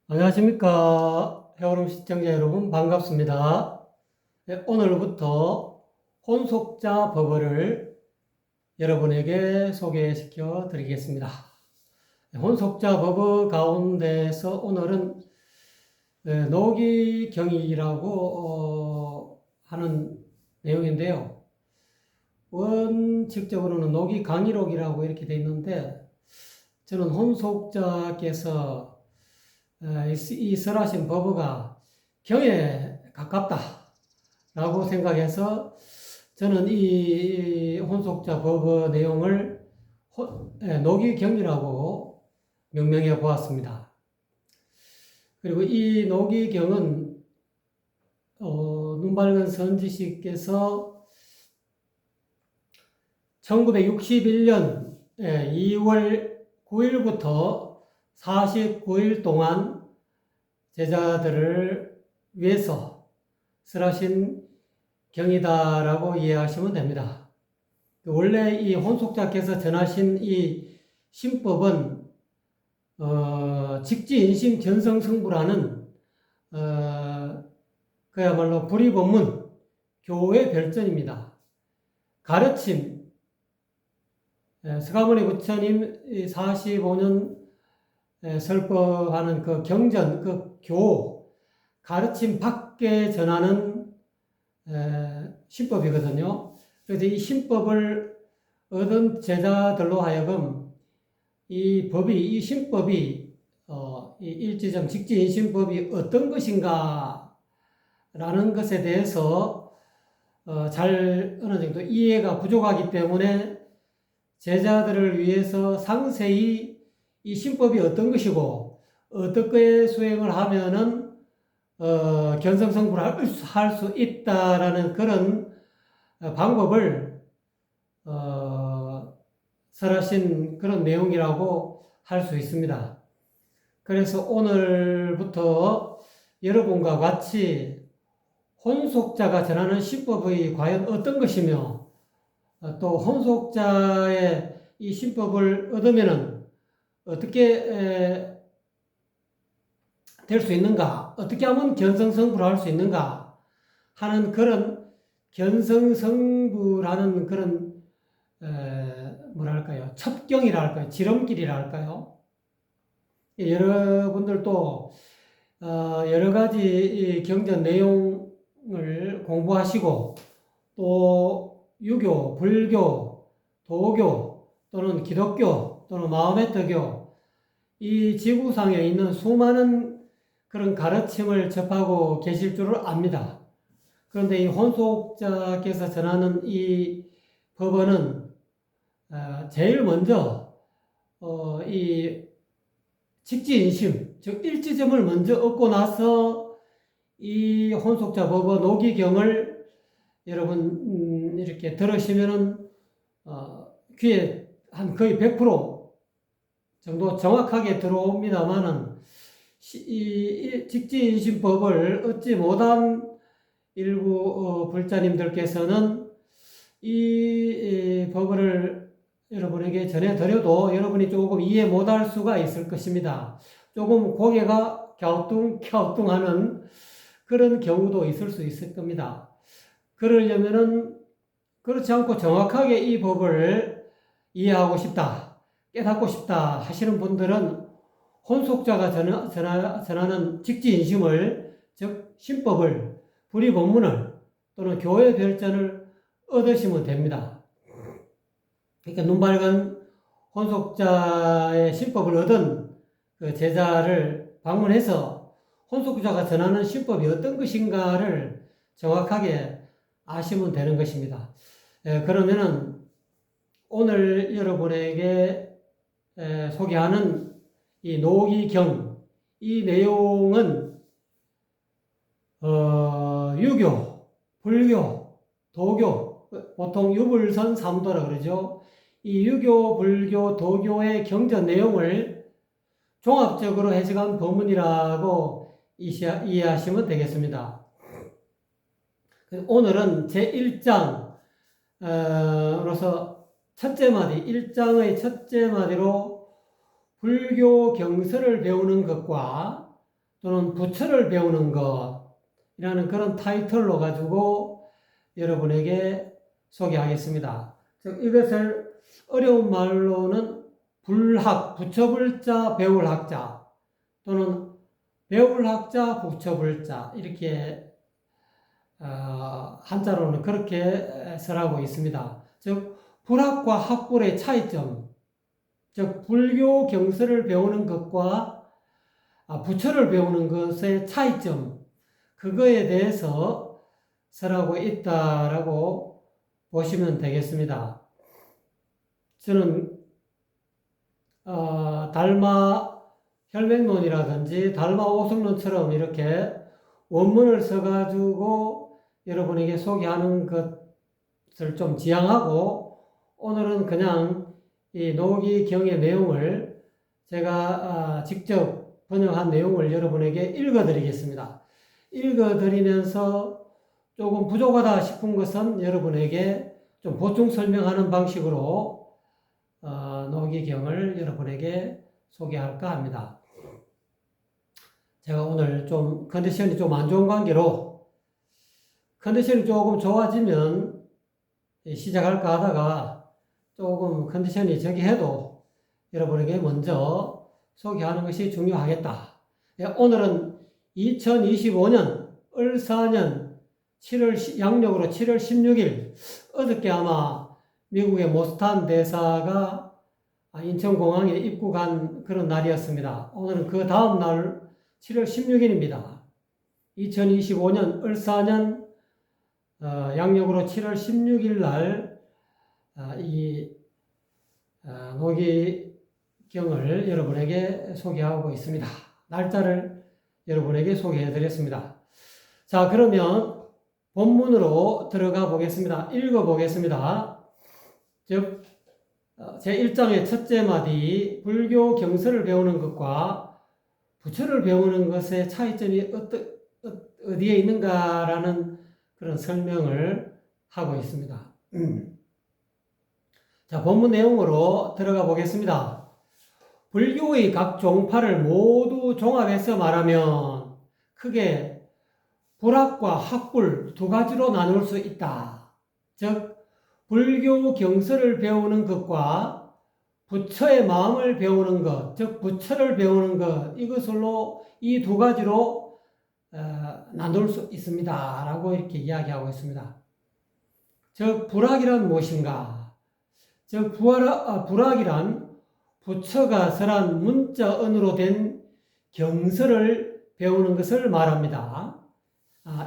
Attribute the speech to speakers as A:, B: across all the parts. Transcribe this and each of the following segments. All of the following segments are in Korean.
A: 안녕하십니까. 해오름 시청자 여러분, 반갑습니다. 네, 오늘부터 혼속자 법어를 여러분에게 소개시켜 드리겠습니다. 네, 혼속자 법어 가운데서 오늘은 노기경이라고 하는 내용인데요. 원칙적으로는 노기강의록이라고 이렇게 되어 있는데, 저는 혼속자께서 이 설하신 법어가 경에 가깝다라고 생각해서 저는 이 혼속자 법어 내용을 노기경이라고 명명해 보았습니다. 그리고 이 노기경은 눈밝은 선지식께서 1961년 2월 9일부터 49일 동안 제자들을 위해서 설하신 경이다라고 이해하시면 됩니다. 원래 이 혼속자께서 전하신 이 신법은 직지인심 전성승부라는 그야말로 불의법문 교의 별전입니다. 가르침, 서가모니 부처님 45년 설법하는 그 경전, 그 교, 가르침 밖에 전하는 신법이거든요. 그래서 이 신법을 얻은 제자들로 하여금 이 신법이, 이 일지점 직지인신법이 어떤 것인가 라는 것에 대해서 잘 어느 정도 이해가 부족하기 때문에 제자들을 위해서 상세히 이 신법이 어떤 것이고 어떻게 수행을 하면은 견성성불을 할 수 있다라는 그런 방법을 설하신 그런 내용이라고 할 수 있습니다. 그래서 오늘부터 여러분과 같이 혼속자가 전하는 신법이 과연 어떤 것이며 또 혼속자의 이 신법을 얻으면은 어떻게 될 수 있는가, 어떻게 하면 견성성불을 할 수 있는가 하는 그런 견성성불하는 그런 뭐랄까요, 첩경이랄까요, 지름길이랄까요. 여러분들도 여러 가지 경전 내용을 공부하시고 또 유교, 불교, 도교 또는 기독교 또는 마호메트교 이 지구상에 있는 수많은 그런 가르침을 접하고 계실 줄을 압니다. 그런데 이 혼속자께서 전하는 이 법어는 제일 먼저 이 직지인심, 즉 일지점을 먼저 얻고 나서 이 혼속자 법어 노기경을 여러분 이렇게 들으시면은 귀에 한 거의 100% 정도 정확하게 들어옵니다만은 이 직지인심법을 얻지 못한 일부 불자님들께서는 이 법을 여러분에게 전해드려도 여러분이 조금 이해 못할 수가 있을 것입니다. 조금 고개가 갸우뚱갸우뚱하는 그런 경우도 있을 수 있을 겁니다. 그러려면은 그렇지 않고 정확하게 이 법을 이해하고 싶다, 깨닫고 싶다 하시는 분들은 혼속자가 전하는 직지인심을, 즉 신법을, 불의본문을 또는 교회 별전을 얻으시면 됩니다. 그러니까 눈밝은 혼속자의 신법을 얻은 그 제자를 방문해서 혼속자가 전하는 신법이 어떤 것인가를 정확하게 아시면 되는 것입니다. 그러면은 오늘 여러분에게 소개하는 이 노기경, 이 내용은 유교, 불교, 도교, 보통 유불선 삼도라 그러죠. 이 유교, 불교, 도교의 경전 내용을 종합적으로 해석한 법문이라고 이해하시면 되겠습니다. 오늘은 제1장으로서 첫째 마디, 1장의 첫째 마디로 불교 경서를 배우는 것과 또는 부처를 배우는 것이라는 그런 타이틀로 가지고 여러분에게 소개하겠습니다. 즉 이것을 어려운 말로는 불학, 부처불자, 배울학자 또는 배울학자, 부처불자 이렇게 한자로는 그렇게 설하고 있습니다. 즉 불학과 학불의 차이점, 즉 불교 경서를 배우는 것과 부처를 배우는 것의 차이점, 그거에 대해서 설하고 있다라고 보시면 되겠습니다. 저는 달마 혈맹론이라든지 달마 오성론처럼 이렇게 원문을 써가지고 여러분에게 소개하는 것을 좀 지향하고, 오늘은 그냥 이 노기경의 내용을 제가 직접 번역한 내용을 여러분에게 읽어드리겠습니다. 읽어드리면서 조금 부족하다 싶은 것은 여러분에게 좀 보충 설명하는 방식으로 노기경을 여러분에게 소개할까 합니다. 제가 오늘 좀 컨디션이 좀 안 좋은 관계로 컨디션이 조금 좋아지면 시작할까 하다가 조금 컨디션이 저기 해도 여러분에게 먼저 소개하는 것이 중요하겠다. 오늘은 2025년 을사년 7월 양력으로 7월 16일 어저께 아마 미국의 모스탄 대사가 인천공항에 입국한 그런 날이었습니다. 오늘은 그 다음 날 7월 16일입니다. 2025년 을사년 양력으로 7월 16일 날 이 노기경을 여러분에게 소개하고 있습니다. 날짜를 여러분에게 소개해 드렸습니다. 자, 그러면 본문으로 들어가 보겠습니다. 읽어 보겠습니다. 즉 제1장의 첫째 마디, 불교 경서를 배우는 것과 부처를 배우는 것의 차이점이 어디에 있는가라는 그런 설명을 하고 있습니다. 자, 본문 내용으로 들어가 보겠습니다. 불교의 각 종파를 모두 종합해서 말하면 크게 불학과 학불 두 가지로 나눌 수 있다. 즉 불교 경서를 배우는 것과 부처의 마음을 배우는 것, 즉 부처를 배우는 것, 이것으로 이 두 가지로 나눌 수 있습니다 라고 이렇게 이야기하고 있습니다. 즉 불학이란 무엇인가? 즉 불학이란 부처가 설한 문자언으로 된 경서를 배우는 것을 말합니다.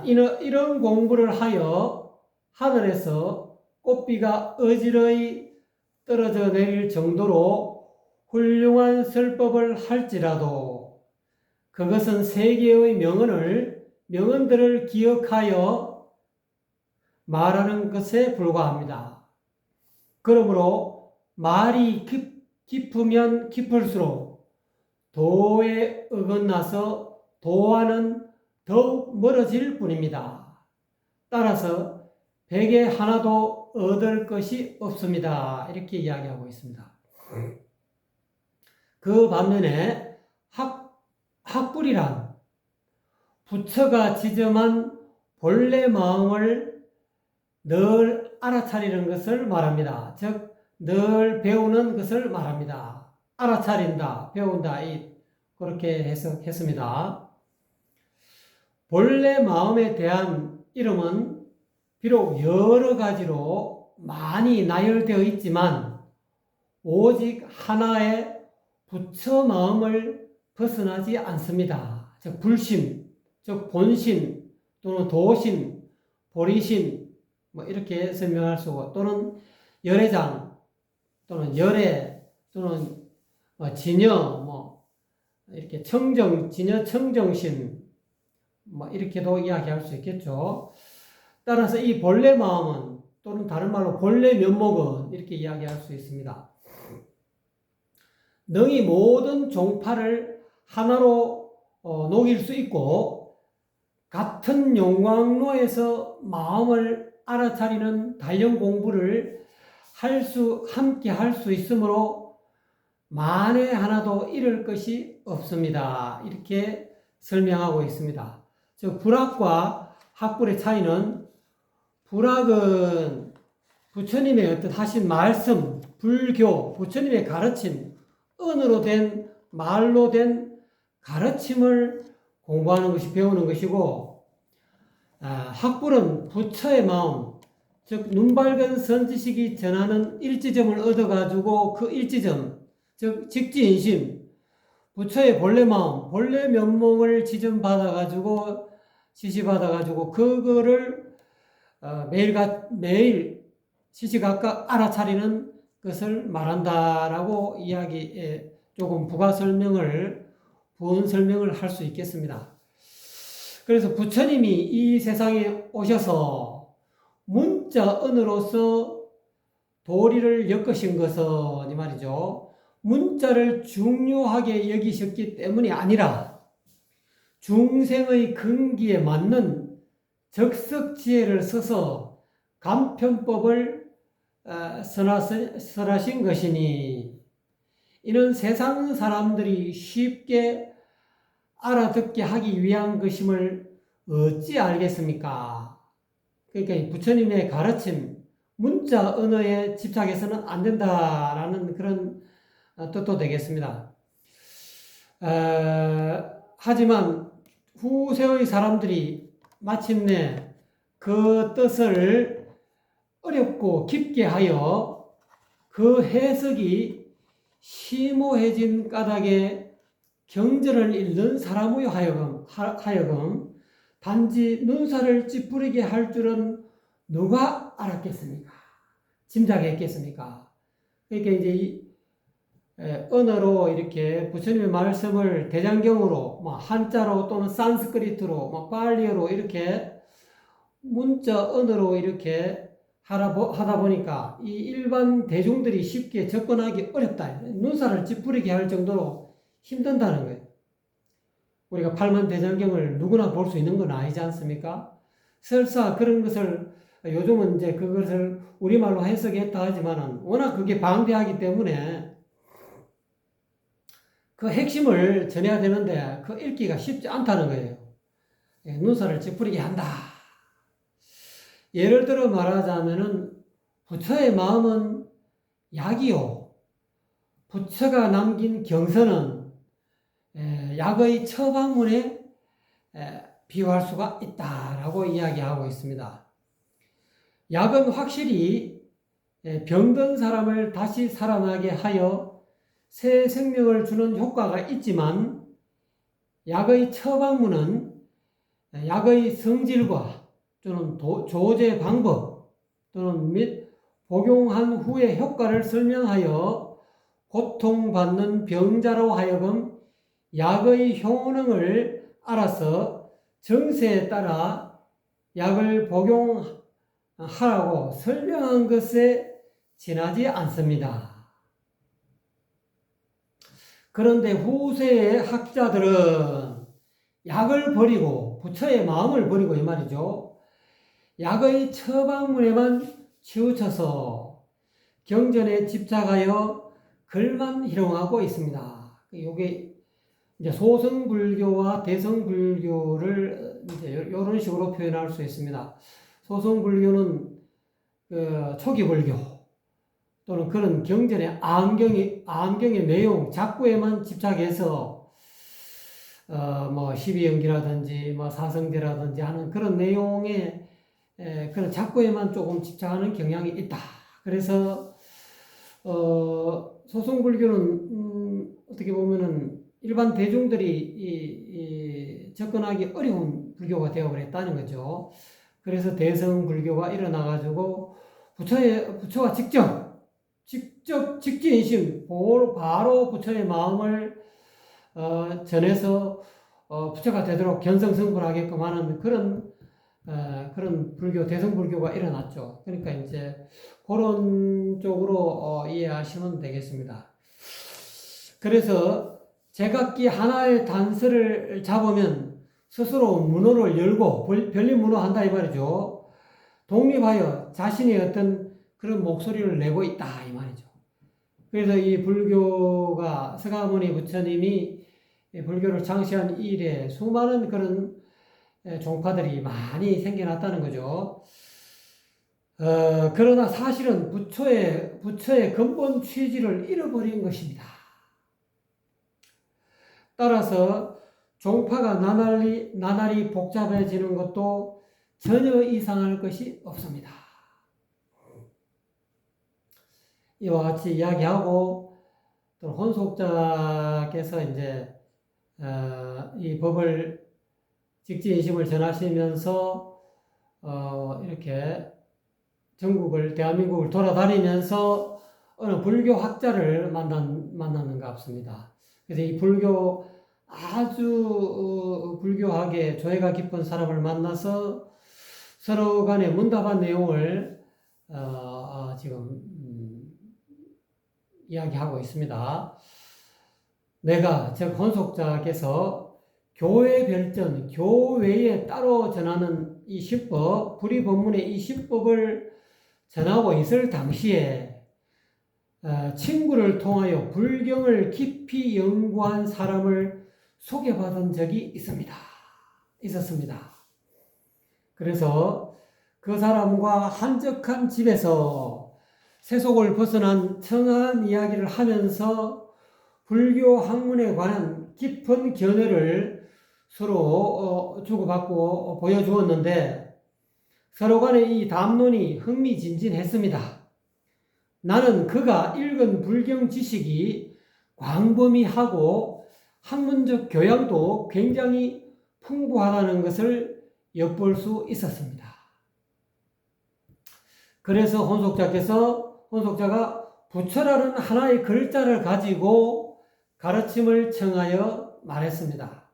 A: 이런 공부를 하여 하늘에서 꽃비가 어지러이 떨어져 내릴 정도로 훌륭한 설법을 할지라도 그것은 세계의 명언들을 기억하여 말하는 것에 불과합니다. 그러므로 말이 깊으면 깊을수록 도에 어긋나서 도와는 더욱 멀어질 뿐입니다. 따라서 백에 하나도 얻을 것이 없습니다. 이렇게 이야기하고 있습니다. 그 반면에 학불이란 부처가 지점한 본래 마음을 늘 알아차리는 것을 말합니다. 즉 늘 배우는 것을 말합니다. 알아차린다, 배운다, 그렇게 해석했습니다. 본래 마음에 대한 이름은 비록 여러 가지로 많이 나열되어 있지만 오직 하나의 부처 마음을 벗어나지 않습니다. 즉 불심, 즉 본심 또는 도심, 보리심 이렇게 설명할 수 있고, 또는 열애장 또는 열애 또는 진여 이렇게 진여 청정심 이렇게도 이야기할 수 있겠죠. 따라서 이 본래 마음은, 또는 다른 말로 본래 면목은 이렇게 이야기할 수 있습니다. 능히 모든 종파를 하나로 녹일 수 있고 같은 용광로에서 마음을 알아차리는 단련 공부를 함께 할 수 있으므로 만에 하나도 잃을 것이 없습니다. 이렇게 설명하고 있습니다. 즉 불학과 학불의 차이는, 불학은 부처님의 어떤 하신 말씀, 불교, 부처님의 가르침, 언어로 된, 말로 된 가르침을 공부하는 것이, 배우는 것이고, 학불은 부처의 마음, 즉 눈밝은 선지식이 전하는 일지점을 얻어가지고 그 일지점, 즉 직지인심, 부처의 본래 마음, 본래 면목을 지점받아가지고, 지시받아가지고 그거를 매일 시시각각 알아차리는 것을 말한다라고 이야기에 조금 부가 설명을, 부언 설명을 할 수 있겠습니다. 그래서 부처님이 이 세상에 오셔서 문자 언어로서 도리를 엮으신 것은, 이 말이죠, 문자를 중요하게 여기셨기 때문이 아니라 중생의 근기에 맞는 적석지혜를 써서 간편법을 설하신 것이니, 이는 세상 사람들이 쉽게 알아듣게 하기 위한 것임을 어찌 알겠습니까? 그러니까 부처님의 가르침, 문자 언어에 집착해서는 안 된다라는 그런 뜻도 되겠습니다. 하지만 후세의 사람들이 마침내 그 뜻을 어렵고 깊게 하여 그 해석이 심오해진 까닭에 경전을 읽는 사람의 하여금 단지 눈살을 찌푸리게 할 줄은 누가 알았겠습니까? 짐작했겠습니까? 그러니까 이제 이 언어로 이렇게 부처님의 말씀을 대장경으로, 한자로 또는 산스크리트로, 팔리어로 이렇게 문자 언어로 이렇게 하다 보니까 이 일반 대중들이 쉽게 접근하기 어렵다. 눈살을 찌푸리게 할 정도로 힘든다는 거예요. 우리가 팔만대장경을 누구나 볼 수 있는 건 아니지 않습니까? 설사 그런 것을 요즘은 이제 그것을 우리말로 해석했다 하지만은 워낙 그게 방대하기 때문에 그 핵심을 전해야 되는데 그 읽기가 쉽지 않다는 거예요. 눈살을 찌푸리게 한다. 예를 들어 말하자면은 부처의 마음은 약이요, 부처가 남긴 경서는 약의 처방문에 비유할 수가 있다라고 이야기하고 있습니다. 약은 확실히 병든 사람을 다시 살아나게 하여 새 생명을 주는 효과가 있지만, 약의 처방문은 약의 성질과 또는 조제 방법 또는 및 복용한 후의 효과를 설명하여 고통받는 병자로 하여금 약의 효능을 알아서 정세에 따라 약을 복용하라고 설명한 것에 지나지 않습니다. 그런데 후세의 학자들은 약을 버리고 부처의 마음을 버리고, 이 말이죠, 약의 처방문에만 치우쳐서 경전에 집착하여 글만 희롱하고 있습니다. 이게 이제 소승불교와 대성불교를 이제 이런 식으로 표현할 수 있습니다. 소승불교는 초기 불교 또는 그런 경전의 암경의 내용, 작구에만 집착해서 십이연기라든지 사성제라든지 하는 그런 내용의 그런 작구에만 조금 집착하는 경향이 있다. 그래서 소승불교는 어떻게 보면은 일반 대중들이 접근하기 어려운 불교가 되어버렸다는 거죠. 그래서 대성불교가 일어나가지고 부처가 직접 직지인심, 바로 부처의 마음을 전해서 부처가 되도록 견성성불하게끔 하는 그런 불교, 대성불교가 일어났죠. 그러니까 이제 그런 쪽으로 이해하시면 되겠습니다. 그래서 제각기 하나의 단서를 잡으면 스스로 문호를 열고 별림 문호한다 이 말이죠. 독립하여 자신의 어떤 그런 목소리를 내고 있다 이 말이죠. 그래서 이 불교가 서가모니 부처님이 이 불교를 창시한 이래 수많은 그런 종파들이 많이 생겨났다는 거죠. 그러나 사실은 부처의 근본 취지를 잃어버린 것입니다. 따라서 종파가 나날이 복잡해지는 것도 전혀 이상할 것이 없습니다. 이와 같이 이야기하고 또 혼속자께서 이제 이 법을 직지인심을 전하시면서 이렇게 대한민국을 돌아다니면서 어느 불교 학자를 만나는 것 같습니다. 그래서 이 아주 불교학에 조예가 깊은 사람을 만나서 서로 간에 문답한 내용을 지금 이야기하고 있습니다. 즉 혼속자께서 교회 별전, 교회에 따로 전하는 이 십법, 불의법문의 이 십법을 전하고 있을 당시에 친구를 통하여 불경을 깊이 연구한 사람을 소개받은 적이 있었습니다. 그래서 그 사람과 한적한 집에서 세속을 벗어난 청아한 이야기를 하면서 불교 학문에 관한 깊은 견해를 서로 주고받고 보여주었는데 서로 간의 이 담론이 흥미진진했습니다. 나는 그가 읽은 불경 지식이 광범위하고 학문적 교양도 굉장히 풍부하다는 것을 엿볼 수 있었습니다. 그래서 혼속자가 부처라는 하나의 글자를 가지고 가르침을 청하여 말했습니다.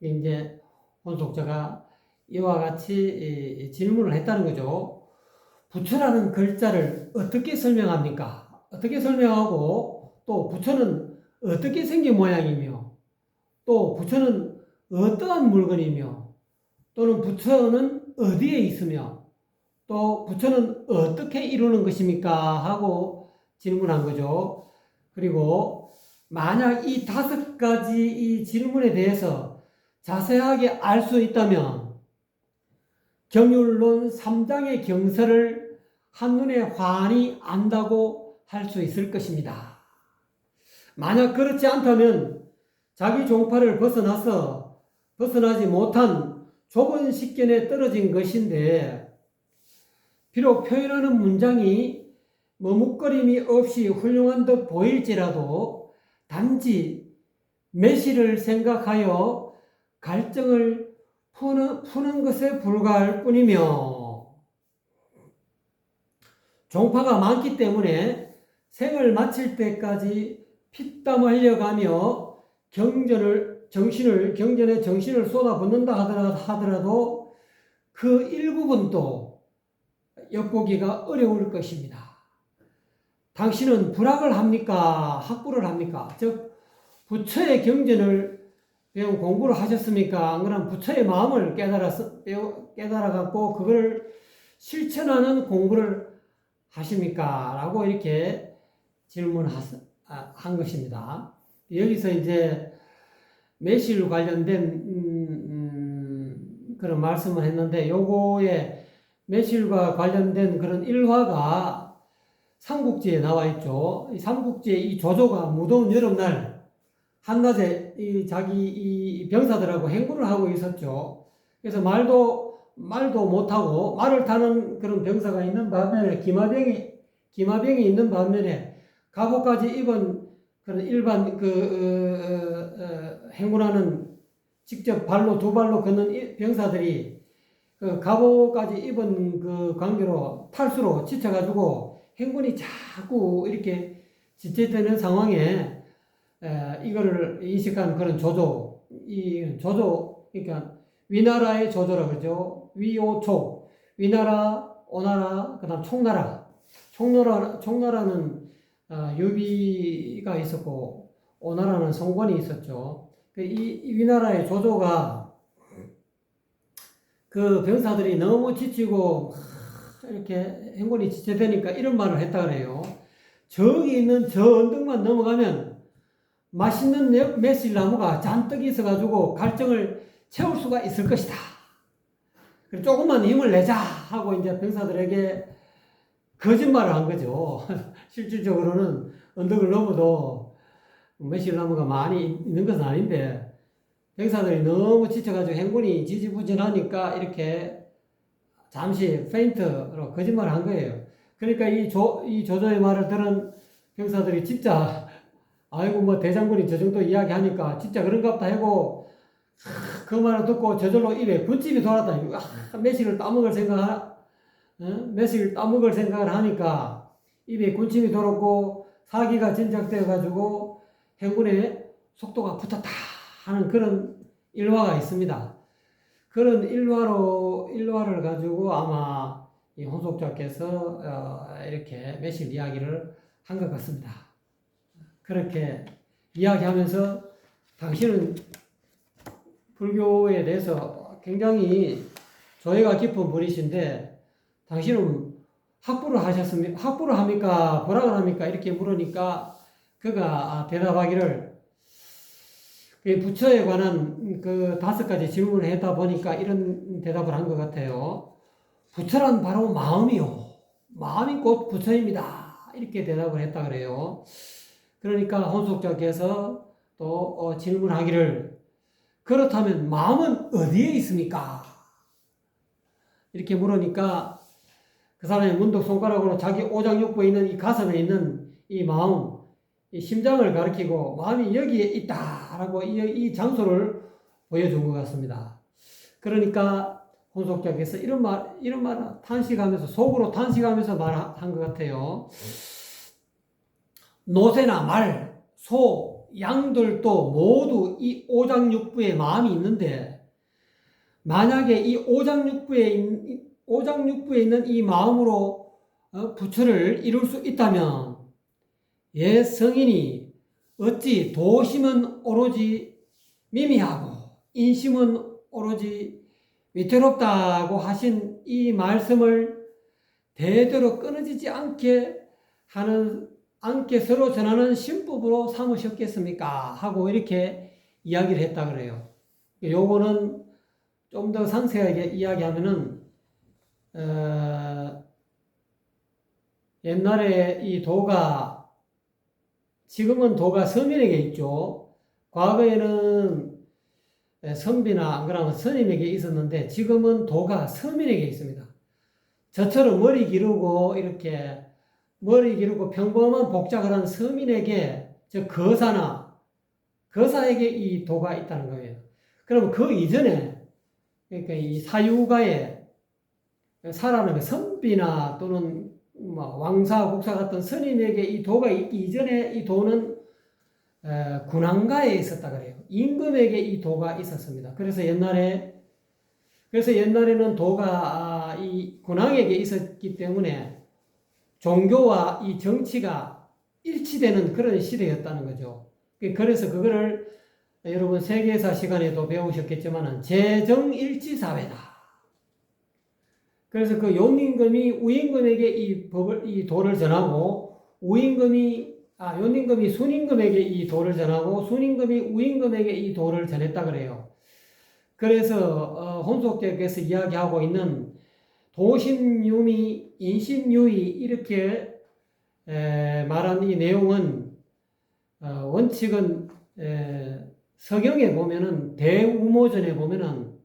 A: 이제 혼속자가 이와 같이 질문을 했다는 거죠. 부처라는 글자를 어떻게 설명합니까? 어떻게 설명하고 또 부처는 어떻게 생긴 모양이며 또 부처는 어떠한 물건이며 또는 부처는 어디에 있으며 또 부처는 어떻게 이루는 것입니까? 하고 질문한 거죠. 그리고 만약 이 5가지 이 질문에 대해서 자세하게 알 수 있다면 경율론 3장의 경서를 한눈에 환히 안다고 할 수 있을 것입니다. 만약 그렇지 않다면 자기 종파를 벗어나지 못한 좁은 식견에 떨어진 것인데 비록 표현하는 문장이 머뭇거림이 없이 훌륭한 듯 보일지라도 단지 매시를 생각하여 갈증을 푸는 것에 불과할 뿐이며 종파가 많기 때문에 생을 마칠 때까지 피땀 흘려가며 경전에 정신을 쏟아붓는다 하더라도 그 일부분도 엿보기가 어려울 것입니다. 당신은 불학을 합니까? 학부를 합니까? 즉 부처의 경전을 배운 공부를 하셨습니까? 안 그러면 부처의 마음을 깨달아갖고 그걸 실천하는 공부를 하십니까? 라고 이렇게 질문한 것입니다. 여기서 이제 매실 관련된 그런 말씀을 했는데 요거에 매실과 관련된 그런 일화가 삼국지에 나와 있죠. 이 삼국지의 이 조조가 무더운 여름날 한낮에 자기 병사들하고 행군을 하고 있었죠. 그래서 말도 못하고 말을 타는 그런 병사가 있는 반면에 기마병이 있는 반면에 갑옷까지 입은 그런 일반 행군하는 직접 두 발로 걷는 병사들이 그 갑옷까지 입은 그 관계로 탈수로 지쳐가지고 행군이 자꾸 이렇게 지체되는 상황에 이거를 인식한 그런 조조, 그러니까 위나라의 조조라 그러죠. 위오초, 위나라, 오나라, 그다음 총나라는 유비가 있었고 오나라는 성권이 있었죠. 이 위나라의 조조가 그 병사들이 너무 지치고 이렇게 행군이 지체되니까 이런 말을 했다 그래요. 저기 있는 저 언덕만 넘어가면 맛있는 매실나무가 잔뜩 있어가지고 갈증을 채울 수가 있을 것이다. 조금만 힘을 내자 하고 이제 병사들에게 거짓말을 한 거죠. 실질적으로는 언덕을 넘어도 매실나무가 많이 있는 것은 아닌데 병사들이 너무 지쳐가지고 행군이 지지부진하니까 이렇게 잠시 페인트로 거짓말을 한 거예요. 그러니까 이 조조의 말을 들은 병사들이 진짜 아이고 뭐 대장군이 저 정도 이야기하니까 진짜 그런갑다 하고 그 말을 듣고 저절로 입에 군침이 돌았다. 매실을 따먹을 생각을 하니까 입에 군침이 돌았고 사기가 진작되어 가지고 행군의 속도가 붙었다 하는 그런 일화가 있습니다. 그런 일화를 가지고 아마 이 혼속자께서 이렇게 매실 이야기를 한 것 같습니다. 그렇게 이야기하면서 당신은 불교에 대해서 굉장히 조예가 깊은 분이신데 당신은 학부를 합니까? 보락을 합니까? 이렇게 물으니까 그가 대답하기를 부처에 관한 그 5가지 질문을 했다 보니까 이런 대답을 한 것 같아요. 부처란 바로 마음이요. 마음이 곧 부처입니다. 이렇게 대답을 했다 그래요. 그러니까 혼속자께서 또 질문하기를 그렇다면 마음은 어디에 있습니까? 이렇게 물으니까 그 사람이 문득 손가락으로 자기 오장육부에 있는 이 가슴에 있는 이 마음, 이 심장을 가리키고 마음이 여기에 있다라고 이 장소를 보여준 것 같습니다. 그러니까 혼속자께서 이런 말 탄식하면서 속으로 탄식하면서 말한 것 같아요. 노새나 말, 소, 양들도 모두 이 오장육부에 마음이 있는데 만약에 이 오장육부에 있는 이 마음으로 부처를 이룰 수 있다면 성인이 어찌 도심은 오로지 미미하고 인심은 오로지 위태롭다고 하신 이 말씀을 대대로 끊어지지 않게 서로 전하는 신법으로 삼으셨겠습니까? 하고 이렇게 이야기를 했다 그래요. 요거는 좀 더 상세하게 이야기하면은 옛날에 이 도가 지금은 도가 서민에게 있죠. 과거에는 선비나 안 그러면 스님에게 있었는데 지금은 도가 서민에게 있습니다. 저처럼 머리 기르고 평범한 복작을 한 서민에게 거사에게 이 도가 있다는 거예요. 그러면 그 이전에 그러니까 이 사유가에 살아가는 선비나 또는 왕사, 국사 같은 스님에게 이 도가 있기 이전에 이 도는 군왕가에 있었다 그래요. 임금에게 이 도가 있었습니다. 그래서 옛날에는 도가 이 군왕에게 있었기 때문에 종교와 이 정치가 일치되는 그런 시대였다는 거죠. 그래서 그거를 여러분 세계사 시간에도 배우셨겠지만 재정일치 사회다. 그래서 그 용임금이 우임금에게 이 도를 전하고 용임금이 순임금에게 이 도를 전하고 순임금이 우임금에게 이 도를 전했다 그래요. 그래서 혼속대께서 이야기하고 있는 도심유미, 인심유의 이렇게 말한 이 내용은 원칙은 서경에 보면은 대우모전에 보면은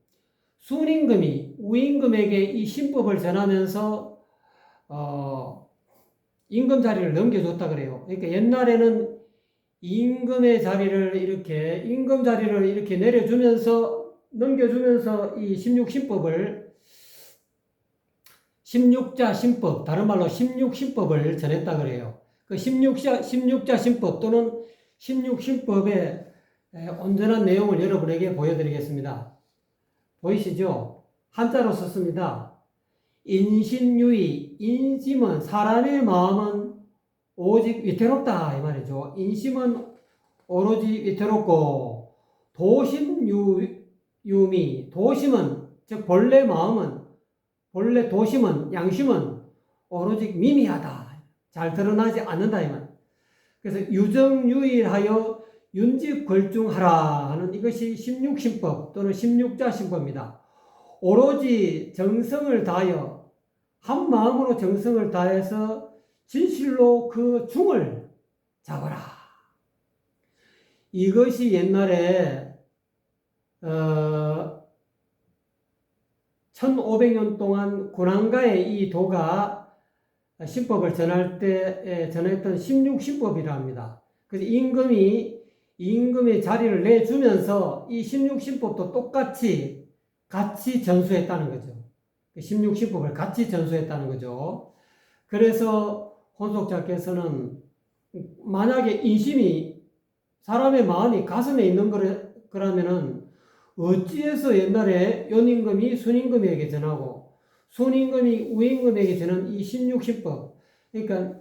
A: 순임금이 우임금에게 이 신법을 전하면서 임금 자리를 넘겨줬다 그래요. 그러니까 옛날에는 임금 자리를 이렇게 넘겨주면서 이 16신법을 16자 신법, 다른 말로 16신법을 전했다 그래요. 그 16자 신법 또는 16신법의 온전한 내용을 여러분에게 보여드리겠습니다. 보이시죠? 한자로 썼습니다. 인심유의, 인심은 사람의 마음은 오직 위태롭다 이 말이죠. 인심은 오로지 위태롭고 도심유미, 도심은 즉 본래 도심은 양심은 오로지 미미하다. 잘 드러나지 않는다 이 말. 그래서 유정유일하여 윤직걸중하라 하는 이것이 16신법 또는 16자신법입니다. 오로지 정성을 다하여 한 마음으로 정성을 다해서 진실로 그 중을 잡아라. 이것이 옛날에 1500년 동안 군왕가의 이 도가 신법을 전할 때 전했던 16신법이라 합니다. 그래서 임금의 자리를 내주면서 이 16신법도 똑같이 같이 전수했다는 거죠. 16신법을 같이 전수했다는 거죠. 그래서 혼속자께서는 만약에 인심이 사람의 마음이 가슴에 있는 거라면은 어찌해서 옛날에 연임금이 순임금에게 전하고 순임금이 우임금에게 전한 이 16신법, 그러니까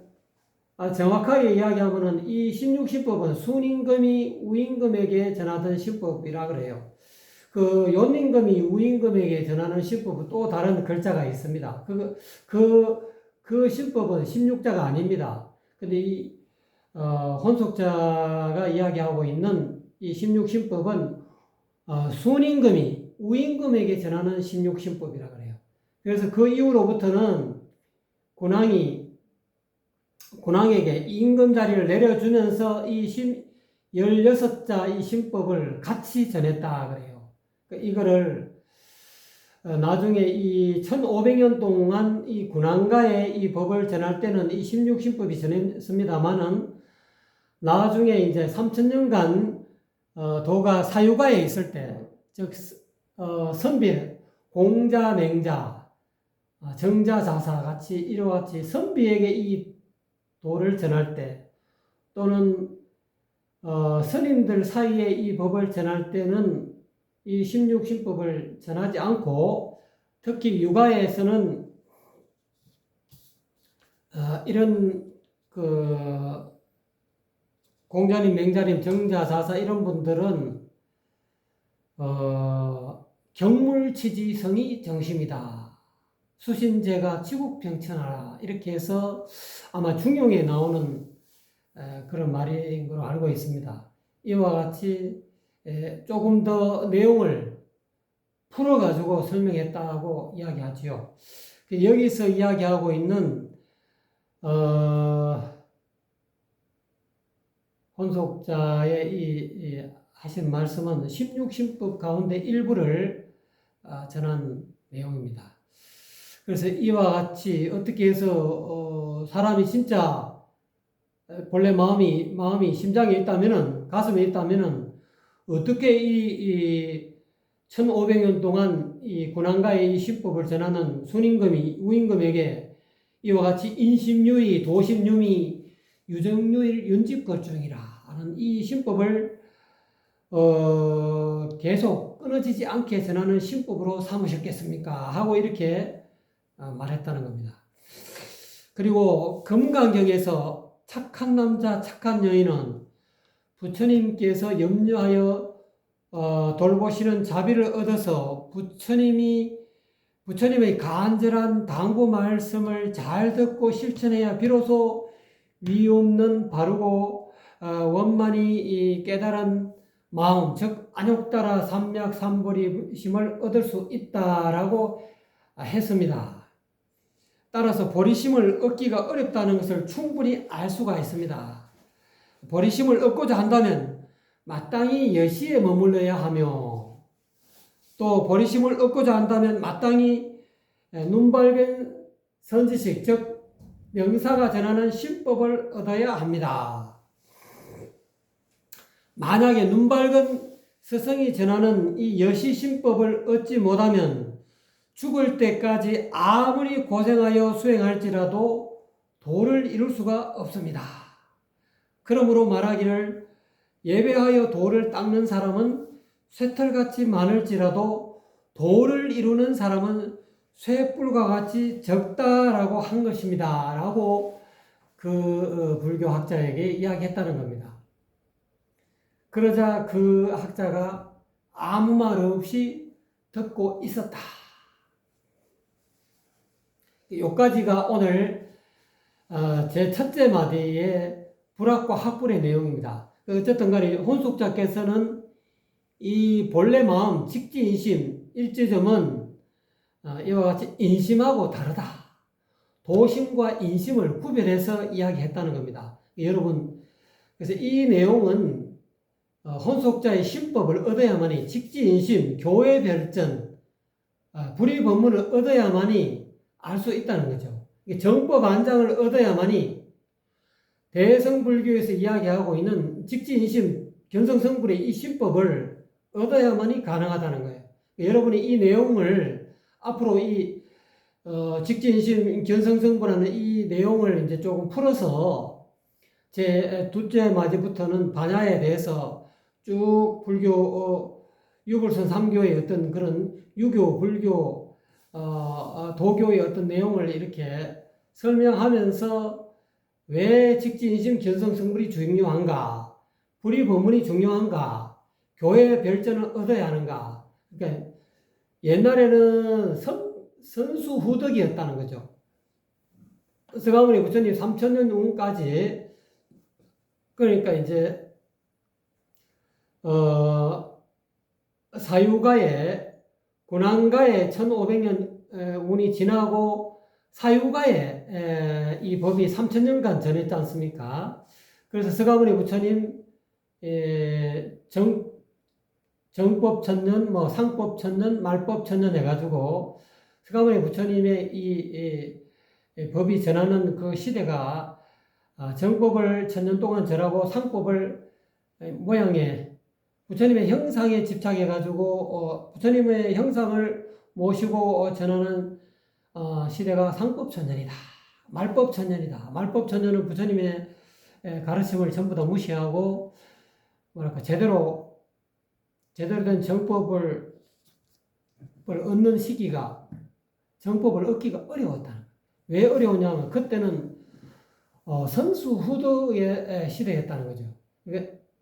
A: 정확하게 이야기하면은 이 16신법은 순임금이 우임금에게 전하던 신법이라 그래요. 그 연임금이 우임금에게 전하는 신법은 또 다른 글자가 있습니다. 그 신법은 16자가 아닙니다. 근데 이 혼속자가 이야기하고 있는 이 16신법은 순임금이 우임금에게 전하는 16신법이라 그래요. 그래서 그 이후로부터는 군왕에게 임금 자리를 내려주면서 이 16자 이 신법을 같이 전했다 그래요. 이거를 나중에 이 1500년 동안 이 군왕가의 이 법을 전할 때는 이 16신법이 전했습니다만은 나중에 이제 3000년간 도가 사유가에 있을 때, 즉 선비, 공자, 맹자, 정자, 자사 같이 이와 같이 선비에게 이 도를 전할 때 또는 스님들 사이에 이 법을 전할 때는 이 16신법을 전하지 않고 특히 유가에서는 이런 공자님, 맹자님, 정자, 자사 이런 분들은 경물치지성이 정심이다. 수신제가 치국병천하라. 이렇게 해서 아마 중용에 나오는 그런 말인 걸로 알고 있습니다. 이와 같이 조금 더 내용을 풀어가지고 설명했다고 이야기하지요. 여기서 이야기하고 있는 혼속자의 이 하신 말씀은 16신법 가운데 일부를 전한 내용입니다. 그래서 이와 같이 어떻게 해서 사람이 진짜 본래 마음이 심장에 있다면은, 가슴에 있다면은 어떻게 이 1500년 동안 이 군왕가의 이 신법을 전하는 순임금이 우임금에게 이와 같이 인심유의, 도심유미, 유정유일, 윤집걸중이라 하는 이 신법을 계속 끊어지지 않게 전하는 신법으로 삼으셨겠습니까? 하고 이렇게 말했다는 겁니다. 그리고 금강경에서 착한 남자, 착한 여인은 부처님께서 염려하여 돌보시는 자비를 얻어서 부처님의 간절한 당부 말씀을 잘 듣고 실천해야 비로소 위없는 바르고 원만히 깨달은 마음, 즉 안욕따라 삼맥삼보리심을 얻을 수 있다라고 했습니다. 따라서 보리심을 얻기가 어렵다는 것을 충분히 알 수가 있습니다. 보리심을 얻고자 한다면 마땅히 여시에 머물러야 하며, 또 보리심을 얻고자 한다면 마땅히 눈밝은 선지식, 즉 명사가 전하는 신법을 얻어야 합니다. 만약에 눈밝은 스승이 전하는 이 여시신법을 얻지 못하면 죽을 때까지 아무리 고생하여 수행할지라도 도를 이룰 수가 없습니다. 그러므로 말하기를 예배하여 도를 닦는 사람은 쇠털같이 많을지라도 도를 이루는 사람은 쇠뿔과 같이 적다라고 한 것입니다. 라고 그 불교 학자에게 이야기했다는 겁니다. 그러자 그 학자가 아무 말 없이 듣고 있었다. 여기까지가 오늘 제 첫째 마디의 불학과 학불의 내용입니다. 어쨌든 간에 혼속자께서는 이 본래 마음, 직지인심, 일지점은 이와 같이 인심하고 다르다. 도심과 인심을 구별해서 이야기했다는 겁니다. 여러분, 그래서 이 내용은 혼속자의 신법을 얻어야만이 직지인심, 교회별전, 불의법문을 얻어야만이 알 수 있다는 거죠. 정법 안장을 얻어야만이 대성불교에서 이야기하고 있는 직지인심, 견성성불의 이 신법을 얻어야만이 가능하다는 거예요. 여러분이 이 내용을 앞으로 이 직지인심, 견성성불하는 이 내용을 이제 조금 풀어서 제 둘째 마디부터는 반야에 대해서 쭉 불교 유불선 3교의 어떤 그런 유교, 불교, 도교의 어떤 내용을 이렇게 설명하면서 왜 직지인심, 견성성불이 중요한가, 불의법문이 중요한가, 교회 별전을 얻어야 하는가. 그러니까 옛날에는 선수후덕이었다는 거죠. 서가모니 부처님 3000년 후까지, 그러니까 이제 사유가에 군왕가에 1500년 운이 지나고 사유가에 이 법이 3000년간 전했지 않습니까? 그래서 서가모니 부처님 정법 천년, 뭐 상법 천년, 말법 천년 해가지고 서가모니 부처님의 이 법이 전하는 그 시대가 정법을 천년 동안 전하고 상법을 모양에 부처님의 형상에 집착해가지고 부처님의 형상을 모시고 전하는 시대가 상법 천년이다. 말법 천년이다. 말법 천년은 부처님의 가르침을 전부 다 무시하고 뭐랄까 제대로 된 정법을 얻는 시기가 정법을 얻기가 어려웠다. 왜 어려웠냐면 그때는 선수후덕의 시대였다는 거죠.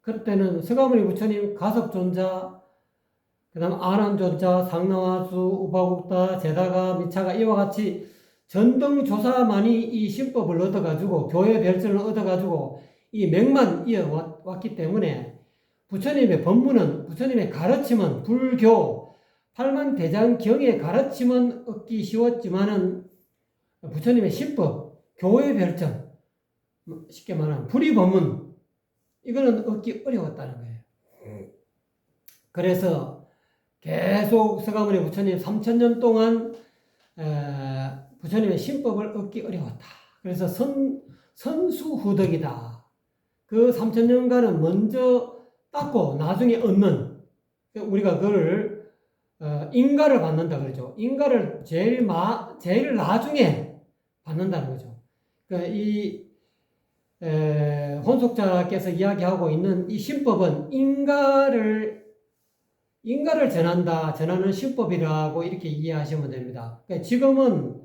A: 그때는 서가모니 부처님 가섭존자, 그 다음 아난존자, 상나와수, 우바국다, 제다가, 미차가 이와 같이 전등조사만이 이 신법을 얻어가지고 교회 별전을 얻어가지고 이 맥만 이어왔기 때문에 부처님의 법문은 부처님의 가르침은 불교 팔만대장경의 가르침은 얻기 쉬웠지만은 부처님의 신법, 교회 별전, 쉽게 말하면 불의법문 이거는 얻기 어려웠다는 거예요. 그래서 계속 서가모니 부처님 3000년 동안 부처님의 신법을 얻기 어려웠다. 그래서 선수후덕이다. 그 3000년간은 먼저 닦고 나중에 얻는, 우리가 그걸 인가를 받는다 그러죠. 인가를 제일 나중에 받는다는 거죠. 그러니까 이 혼속자께서 이야기하고 있는 이 신법은 인가를 전하는 신법이라고 이렇게 이해하시면 됩니다. 그러니까 지금은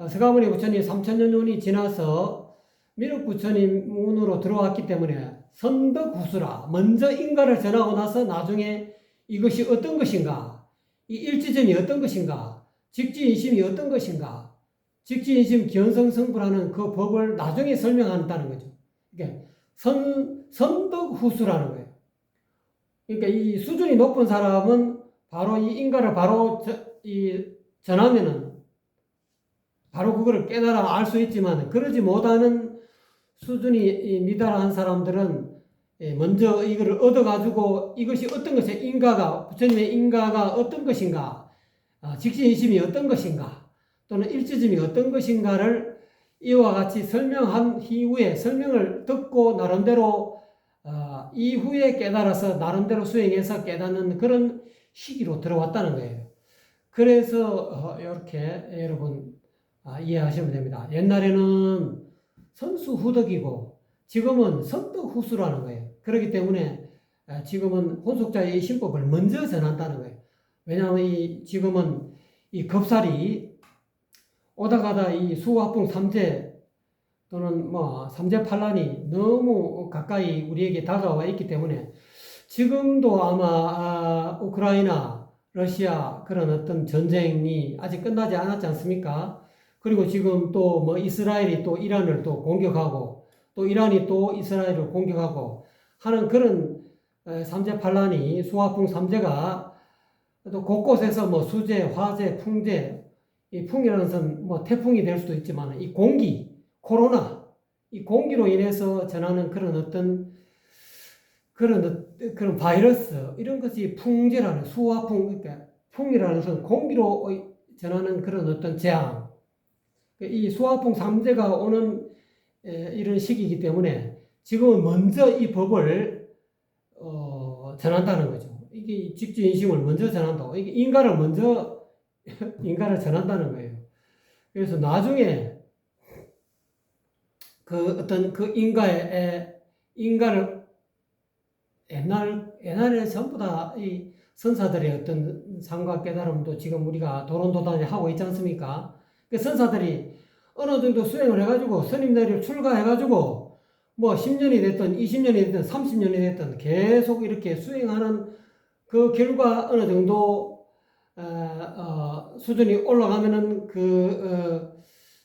A: 서가모니 부처님 3000년 운이 지나서 미륵 부처님 운으로 들어왔기 때문에 선덕후수라 먼저 인가를 전하고 나서 나중에 이것이 어떤 것인가, 이 일지점이 어떤 것인가, 직지인심이 어떤 것인가, 직지인심 견성성불하는 그 법을 나중에 설명한다는 거죠. 그러니까 선덕후수라는 거예요. 그러니까 이 수준이 높은 사람은 바로 이 인가를 바로 전하면은 바로 그거를 깨달아 알 수 있지만 그러지 못하는 수준이 미달한 사람들은 먼저 이거를 얻어가지고 이것이 어떤 것이 부처님의 인가가 어떤 것인가, 직지인심이 어떤 것인가, 또는 일지점이 어떤 것인가를 이와 같이 설명한 이후에 설명을 듣고 나름대로 이후에 깨달아서 나름대로 수행해서 깨닫는 그런 시기로 들어왔다는 거예요. 그래서 이렇게 여러분 이해하시면 됩니다. 옛날에는 선수후덕이고 지금은 선덕후수라는 거예요. 그렇기 때문에 지금은 혼속자의 신법을 먼저 전한다는 거예요. 왜냐하면 지금은 이 겁살이 오다가다 이 수화풍 삼재 또는 뭐 삼재팔란이 너무 가까이 우리에게 다가와 있기 때문에 지금도 아마 우크라이나, 러시아 그런 어떤 전쟁이 아직 끝나지 않았지 않습니까? 그리고 지금 또 뭐 이스라엘이 또 이란을 또 공격하고 또 이란이 또 이스라엘을 공격하고 하는 그런 삼재팔란이 수화풍 삼재가 또 곳곳에서 뭐 수재, 화재, 풍재, 이 풍이라는 것은 뭐 태풍이 될 수도 있지만 이 공기, 코로나, 이 공기로 인해서 전하는 그런 어떤 그런 바이러스 이런 것이 풍재라는 수화풍, 그러니까 풍이라는 것은 공기로 전하는 그런 어떤 재앙. 이 수화풍 삼재가 오는 이런 시기이기 때문에 지금은 먼저 이 법을 전한다는 거죠. 이게 직주인심을 먼저 전한다고. 이게 인가를 먼저 인가를 전한다는 거예요. 그래서 나중에 그 어떤 그 인가를 옛날에 전부 다 이 선사들의 어떤 상과 깨달음도 지금 우리가 도론도단에 하고 있지 않습니까? 그 선사들이 어느 정도 수행을 해가지고 스님들이 출가해가지고 뭐 10년이 됐든 20년이 됐든 30년이 됐든 계속 이렇게 수행하는 그 결과 어느 정도 수준이 올라가면은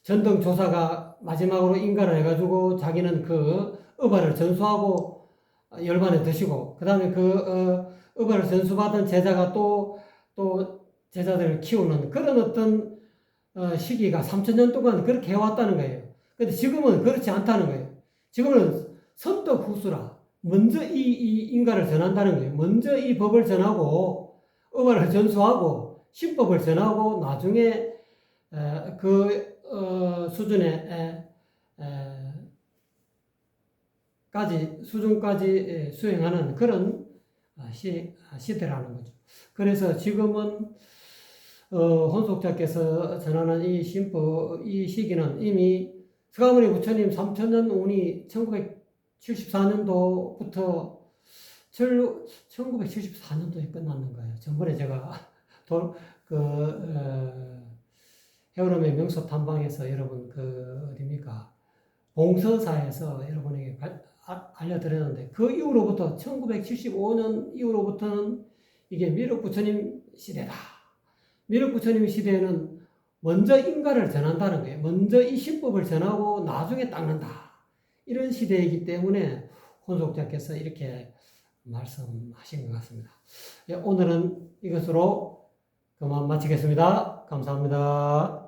A: 전등조사가 마지막으로 인가를 해가지고 자기는 그 어발을 전수하고 열반에 드시고 그 다음에 어발을 전수받은 제자가 또 제자들을 키우는 그런 어떤 시기가 3,000년 동안 그렇게 해왔다는 거예요. 근데 지금은 그렇지 않다는 거예요. 지금은 선덕 후수라. 먼저 이 인가를 전한다는 거예요. 먼저 이 법을 전하고 어발을 전수하고 신법을 전하고 나중에 수준에 수준까지 수행하는 그런 시대라는 거죠. 그래서 지금은 혼속자께서 전하는 이 신법, 이 시기는 이미 서가모니 부처님 3,000년 운이 1974년도부터 1974년도에 끝났는 거예요. 전번에 제가 헤어롬의 명소 탐방에서 여러분 어딥니까? 봉서사에서 여러분에게 알려드렸는데 그 이후로부터 1975년 이후로부터는 이게 미륵 부처님 시대다. 미륵 부처님 시대에는 먼저 인가를 전한다는 거예요. 먼저 이 신법을 전하고 나중에 닦는다. 이런 시대이기 때문에 혼속자께서 이렇게 말씀하신 것 같습니다. 오늘은 이것으로 그만 마치겠습니다. 감사합니다.